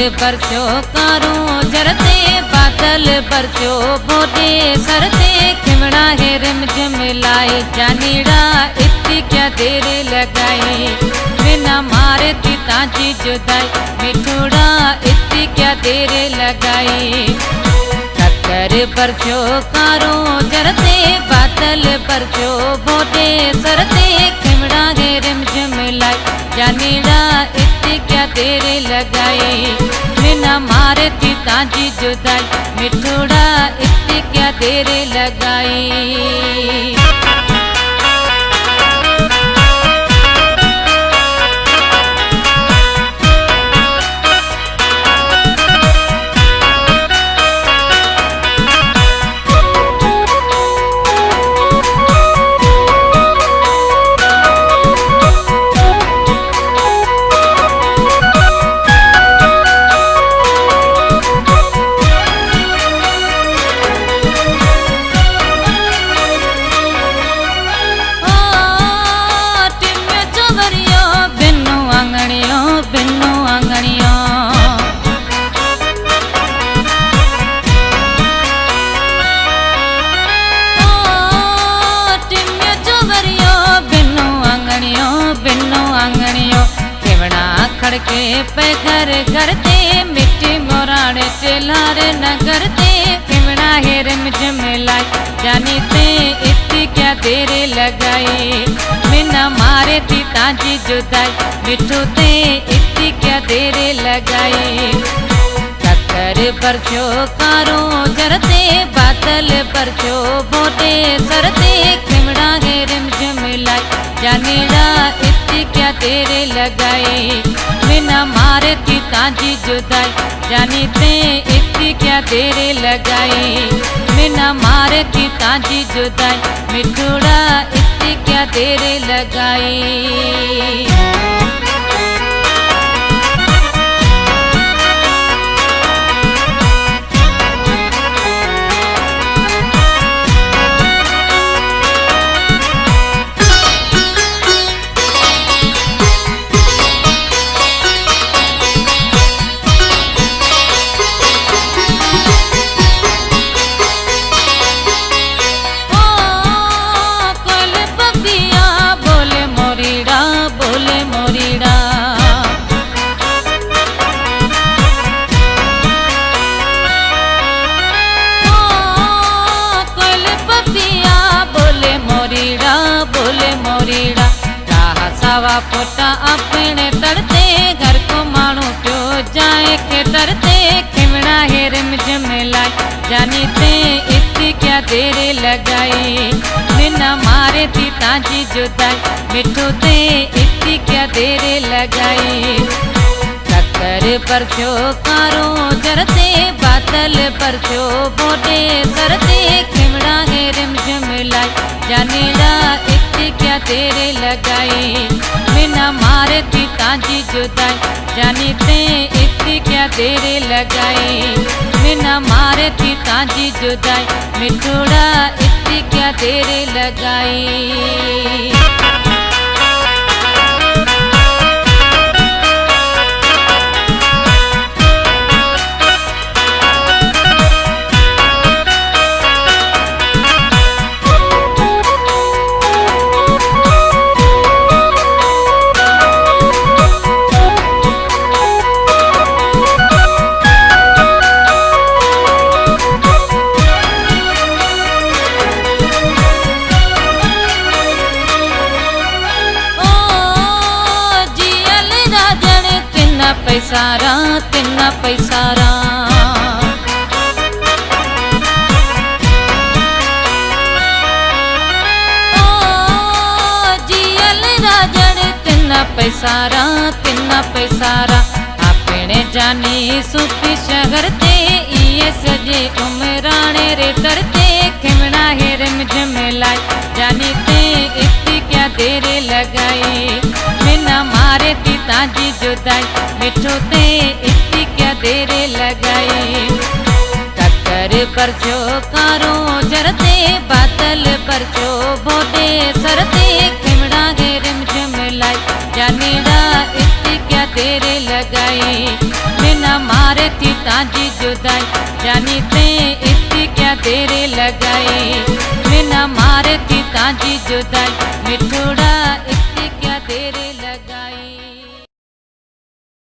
बरस्यो कारो जरते बादल बरस्यो बोटे सरते खिमड़ा है रिम झिम लाई जानीड़ा इतनी क्या देर लगाई बिना मारे थी ताजी जुदाई मिठूड़ा इतनी क्या देर लगाई टक्कर बरस्यो कारो जरते बादल बरस्यो बोटे सरते खिमड़ा है रिम झिम लाई जानीड़ा इतनी क्या देर लगाई बिना मारे थी ताजी जुदाई मिठूड़ा इतनी क्या देर लगाई। खड़के पे घर करते मिट्टी मोराड़े चलारे न करते खिमड़ा है रिम झिम लाई जानी ते इतनी क्या देर लगाई बिना मारे थी ताजी जुदाई मिठू ते इतनी क्या देर लगाई। टक्कर बरस्यो कारो जरते बादल बरस्यो बोटे सरते खिमड़ा है रिम झिम लाई जानीड़ा इतनी क्या देर लगाई बिना मारे थी ताजी जुदाई जानी ते इतनी क्या देर लगाई बिना मारे थी ताजी जुदाई मिठूड़ा इतनी क्या देर लगाई। सावा पोटा अपने तरते घर को मानू क्यों जाए के तरते खिमड़ा है रिम झिम लाई जानी ते इतनी क्या देर लगाई बिना मारे थी ताजी जुदाई मिठू ते इतनी क्या देर लगाई। टक्कर बरस्यो कारो जरते बादल बरस्यो बोटे सरते खिमड़ा है रिम झिम लाई जानीड़ा इतनी क्या देर लगाई बिना मारे थी ताजी जुदाई जानी ते इतनी क्या देर लगाई बिना मारे थी ताजी जुदाई मिठूड़ा इतनी क्या देर लगाई। पैसारा तिन्ना पैसारा जियल राजन तिन्ना पैसारा अपने जानी सुखी शहर ते ये सजे उमराने रे तरते खिमड़ा है रिम झिम लाई जानी ते इतनी क्या देर लगाई बिना मारे थी ताजी जुदाई मिठू ते इतनी क्या देर लगाई। टक्कर बरस्यो कारो जरते बादल बरस्यो बोटे सरते खिमड़ा है रिम झिम लाई जानीड़ा इतनी क्या देर लगाई बिना मारे थी ताजी जुदाई, जानी ते इतनी क्या देर लगाई। बिना मारे थी ताजी जुदाई, मिठुड़ा